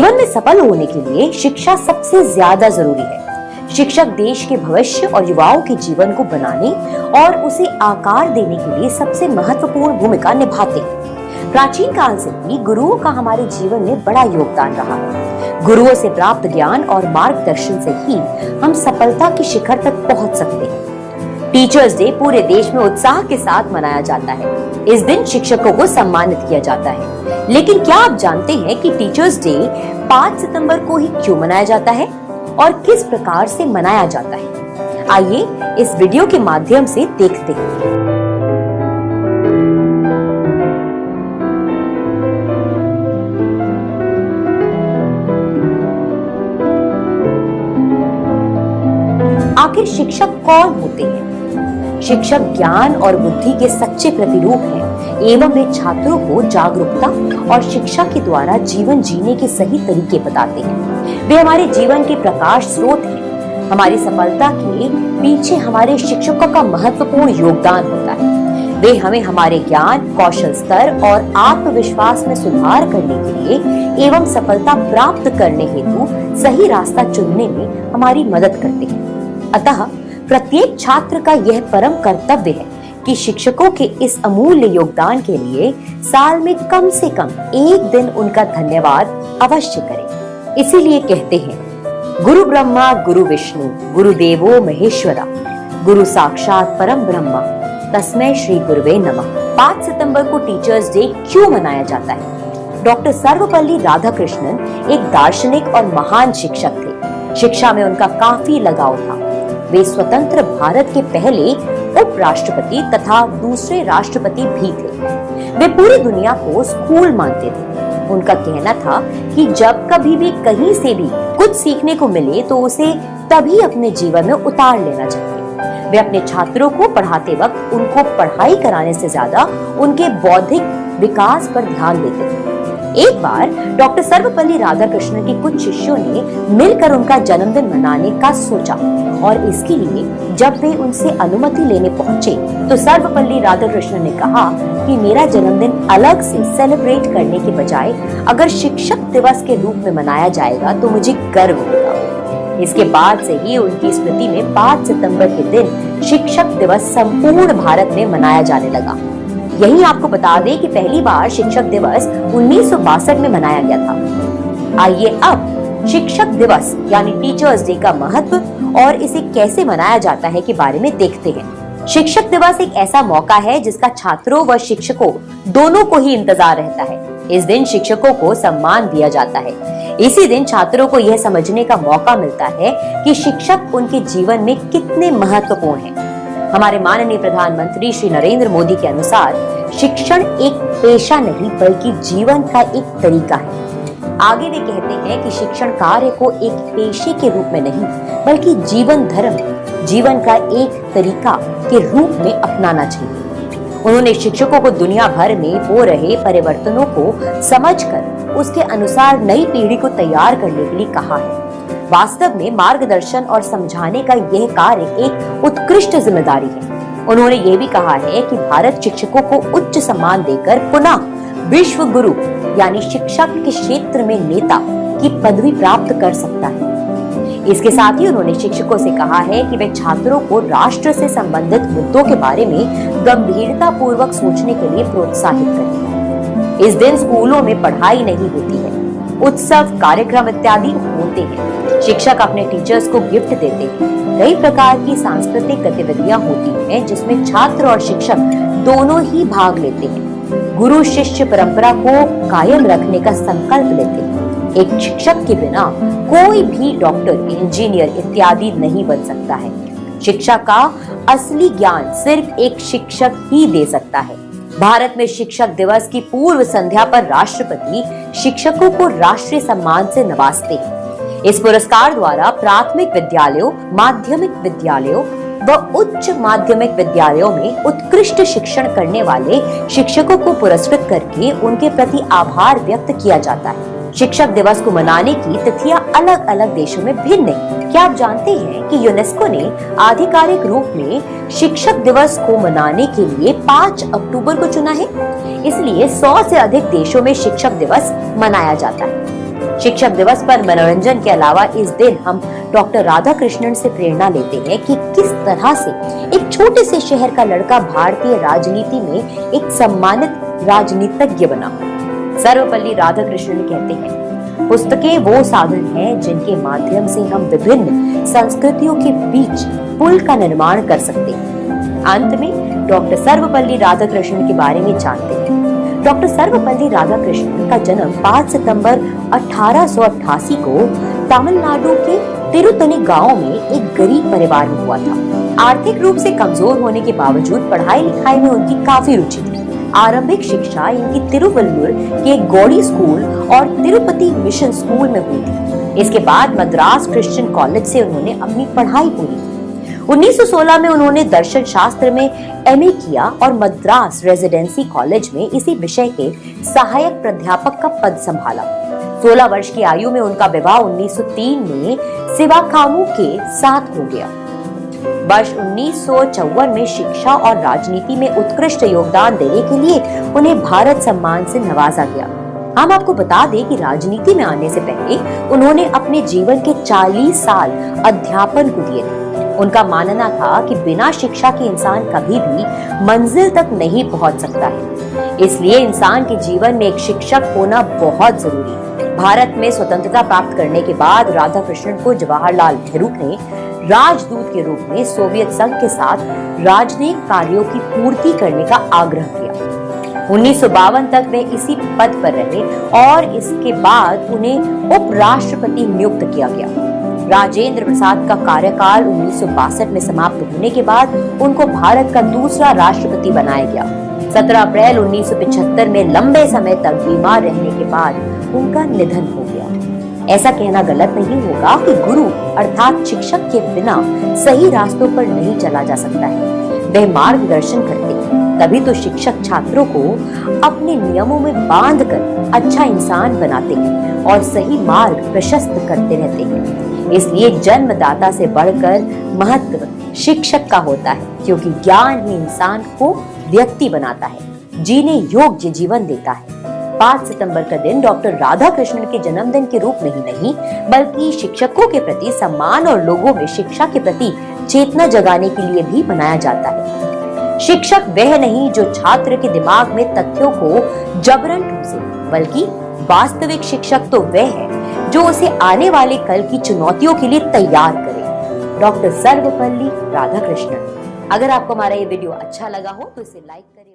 जीवन में सफल होने के लिए शिक्षा सबसे ज्यादा जरूरी है। शिक्षक देश के भविष्य और युवाओं के जीवन को बनाने और उसे आकार देने के लिए सबसे महत्वपूर्ण भूमिका निभाते हैं। प्राचीन काल से ही गुरुओं का हमारे जीवन में बड़ा योगदान रहा है। गुरुओं से प्राप्त ज्ञान और मार्गदर्शन से ही हम सफलता की शिखर तक पहुंच सकते हैं। टीचर्स डे पूरे देश में उत्साह के साथ मनाया जाता है। इस दिन शिक्षकों को सम्मानित किया जाता है। लेकिन क्या आप जानते हैं कि टीचर्स डे 5 सितंबर को ही क्यों मनाया जाता है और किस प्रकार से मनाया जाता है? आइए इस वीडियो के माध्यम से देखते हैं। आखिर शिक्षक कौन होते हैं? शिक्षक ज्ञान और बुद्धि के सच्चे प्रतिरूप हैं एवं वे छात्रों को जागरूकता और शिक्षा के द्वारा जीवन जीने के सही तरीके बताते हैं। वे हमारे जीवन के प्रकाश स्रोत हैं। हमारी सफलता के पीछे हमारे शिक्षकों का महत्वपूर्ण योगदान होता है। वे हमें हमारे ज्ञान, कौशल स्तर और आत्मविश्वास में सुधार करने के लिए एवं सफलता प्राप्त करने हेतु सही रास्ता चुनने में हमारी मदद करते हैं। अतः प्रत्येक छात्र का यह परम कर्तव्य है कि शिक्षकों के इस अमूल्य योगदान के लिए साल में कम से कम एक दिन उनका धन्यवाद अवश्य करें। इसीलिए कहते हैं, गुरु ब्रह्मा गुरु विष्णु गुरुदेवो महेश्वरा, गुरु साक्षात परम ब्रह्मा तस्मै श्री गुरुवे नमः। 5 सितंबर को टीचर्स डे क्यों मनाया जाता है? डॉक्टर सर्वपल्ली राधाकृष्णन एक दार्शनिक और महान शिक्षक थे। शिक्षा में उनका काफी लगाव था। वे स्वतंत्र भारत के पहले उपराष्ट्रपति तथा दूसरे राष्ट्रपति भी थे। वे पूरी दुनिया को स्कूल मानते थे। उनका कहना था कि जब कभी भी कहीं से भी कुछ सीखने को मिले तो उसे तभी अपने जीवन में उतार लेना चाहिए। वे अपने छात्रों को पढ़ाते वक्त उनको पढ़ाई कराने से ज्यादा उनके बौद्धिक विकास पर ध्यान देते थे। एक बार डॉक्टर सर्वपल्ली राधाकृष्णन के कुछ शिष्यों ने मिलकर उनका जन्मदिन मनाने का सोचा और इसके लिए जब वे उनसे अनुमति लेने पहुंचे तो सर्वपल्ली राधाकृष्णन ने कहा कि मेरा जन्मदिन अलग से सेलिब्रेट करने के बजाय अगर शिक्षक दिवस के रूप में मनाया जाएगा तो मुझे गर्व होगा। इसके बाद से ही उनकी स्मृति में 5 सितंबर के दिन शिक्षक दिवस संपूर्ण भारत में मनाया जाने लगा। यही आपको बता दें कि पहली बार शिक्षक दिवस 1962 में मनाया गया था। आइए अब शिक्षक दिवस यानी टीचर्स डे का महत्व और इसे कैसे मनाया जाता है के बारे में देखते हैं। शिक्षक दिवस एक ऐसा मौका है जिसका छात्रों व शिक्षकों दोनों को ही इंतजार रहता है। इस दिन शिक्षकों को सम्मान दिया जाता है। इसी दिन छात्रों को यह समझने का मौका मिलता है कि शिक्षक उनके जीवन में कितने महत्वपूर्ण हैं। हमारे माननीय प्रधानमंत्री श्री नरेंद्र मोदी के अनुसार शिक्षण एक पेशा नहीं बल्कि जीवन का एक तरीका है। आगे वे कहते हैं कि शिक्षण कार्य को एक पेशे के रूप में नहीं बल्कि जीवन धर्म, जीवन का एक तरीका के रूप में अपनाना चाहिए। उन्होंने शिक्षकों को दुनिया भर में हो रहे परिवर्तनों को समझकर उसके अनुसार नई पीढ़ी को तैयार करने के लिए कहा है। वास्तव में मार्गदर्शन और समझाने का यह कार्य एक उत्कृष्ट जिम्मेदारी है। उन्होंने ये भी कहा है कि भारत शिक्षकों को उच्च सम्मान देकर पुनः विश्व गुरु यानी शिक्षा के क्षेत्र में नेता की पदवी प्राप्त कर सकता है। इसके साथ ही उन्होंने शिक्षकों से कहा है कि वे छात्रों को राष्ट्र से संबंधित मुद्दों के बारे में गंभीरता पूर्वक सोचने के लिए प्रोत्साहित करें। इस दिन स्कूलों में पढ़ाई नहीं होती है, उत्सव, कार्यक्रम इत्यादि होते हैं। शिक्षक अपने टीचर्स को गिफ्ट देते हैं। कई प्रकार की सांस्कृतिक गतिविधियां होती हैं जिसमें छात्र और शिक्षक दोनों ही भाग लेते हैं। गुरु शिष्य परंपरा को कायम रखने का संकल्प लेते हैं। एक शिक्षक के बिना कोई भी डॉक्टर, इंजीनियर इत्यादि नहीं बन सकता है। शिक्षा का असली ज्ञान सिर्फ एक शिक्षक ही दे सकता है। भारत में शिक्षक दिवस की पूर्व संध्या पर राष्ट्रपति शिक्षकों को राष्ट्रीय सम्मान से नवाजते हैं। इस पुरस्कार द्वारा प्राथमिक विद्यालयों, माध्यमिक विद्यालयों व उच्च माध्यमिक विद्यालयों में उत्कृष्ट शिक्षण करने वाले शिक्षकों को पुरस्कृत करके उनके प्रति आभार व्यक्त किया जाता है। शिक्षक दिवस को मनाने की तिथियां अलग अलग देशों में भिन्न हैं। क्या आप जानते हैं कि यूनेस्को ने आधिकारिक रूप में शिक्षक दिवस को मनाने के लिए 5 अक्टूबर को चुना है? इसलिए 100 से अधिक देशों में शिक्षक दिवस मनाया जाता है। शिक्षक दिवस पर मनोरंजन के अलावा इस दिन हम डॉक्टर राधाकृष्णन से प्रेरणा लेते हैं कि किस तरह से एक छोटे से शहर का लड़का भारतीय राजनीति में एक सम्मानित राजनीतिज्ञ बना। सर्वपल्ली राधाकृष्णन कहते हैं, पुस्तकें वो साधन हैं जिनके माध्यम से हम विभिन्न संस्कृतियों के बीच पुल का निर्माण कर सकते हैं। अंत में डॉक्टर सर्वपल्ली राधाकृष्णन के बारे में जानते हैं। डॉक्टर सर्वपल्ली राधाकृष्णन का जन्म 5 सितंबर 1888 को तमिलनाडु के तिरुतनी गांव में एक गरीब परिवार में हुआ था। आर्थिक रूप से कमजोर होने के बावजूद पढ़ाई लिखाई में उनकी काफी रुचि थी। आरंभिक शिक्षा इनकी तिरुवल्लुर के गौड़ी स्कूल और तिरुपति मिशन स्कूल में हुई थी। इसके बाद मद्रास क्रिश्चियन कॉलेज से उन्होंने अपनी पढ़ाई पूरी की। 1916 में उन्होंने दर्शन शास्त्र में एमए किया और मद्रास रेजिडेंसी कॉलेज में इसी विषय के सहायक प्राध्यापक का पद संभाला। 16 वर्ष की आयु में उनका विवाह 1903 में सिवाकामू के साथ हो गया। वर्ष 1954 में शिक्षा और राजनीति में उत्कृष्ट योगदान देने के लिए उन्हें भारत सम्मान से नवाजा गया। हम आपको बता दें कि राजनीति में आने से पहले उन्होंने अपने जीवन के 40 साल अध्यापन को दिए थे। उनका मानना था कि बिना शिक्षा के इंसान कभी भी मंजिल तक नहीं पहुंच सकता है, इसलिए इंसान के जीवन में एक शिक्षक होना बहुत जरूरी है। भारत में स्वतंत्रता प्राप्त करने के बाद राधाकृष्णन को जवाहरलाल नेहरू ने राजदूत के रूप में सोवियत संघ के साथ राजनयिक कार्यों की पूर्ति करने का आग्रह किया। 1952 तक वे इसी पद पर रहे और इसके बाद उन्हें उपराष्ट्रपति नियुक्त किया गया। राजेंद्र प्रसाद का कार्यकाल 1962 में समाप्त होने के बाद उनको भारत का दूसरा राष्ट्रपति बनाया गया। 17 अप्रैल 1975 में लंबे समय तक बीमार रहने के बाद उनका निधन हो गया। ऐसा कहना गलत नहीं होगा कि गुरु अर्थात शिक्षक के बिना सही रास्तों पर नहीं चला जा सकता है। वह मार्गदर्शन करते हैं, तभी तो शिक्षक छात्रों को अपने नियमों में बांधकर अच्छा इंसान बनाते हैं और सही मार्ग प्रशस्त करते रहते हैं। इसलिए जन्मदाता से बढ़कर महत्व शिक्षक का होता है, क्योंकि ज्ञान ही इंसान को व्यक्ति बनाता है, जीने योग्य जीवन देता है। 5 सितंबर का दिन डॉक्टर राधाकृष्णन के जन्मदिन के रूप में ही नहीं, बल्कि शिक्षकों के प्रति सम्मान और लोगों में शिक्षा के प्रति चेतना जगाने के लिए भी मनाया जाता है। शिक्षक वह नहीं जो छात्र के दिमाग में तथ्यों को जबरन ठूसे, बल्कि वास्तविक शिक्षक तो वह है जो उसे आने वाले कल की चुनौतियों के लिए तैयार करे। डॉक्टर सर्वपल्ली राधाकृष्णन। अगर आपको हमारा ये वीडियो अच्छा लगा हो तो इसे लाइक करें।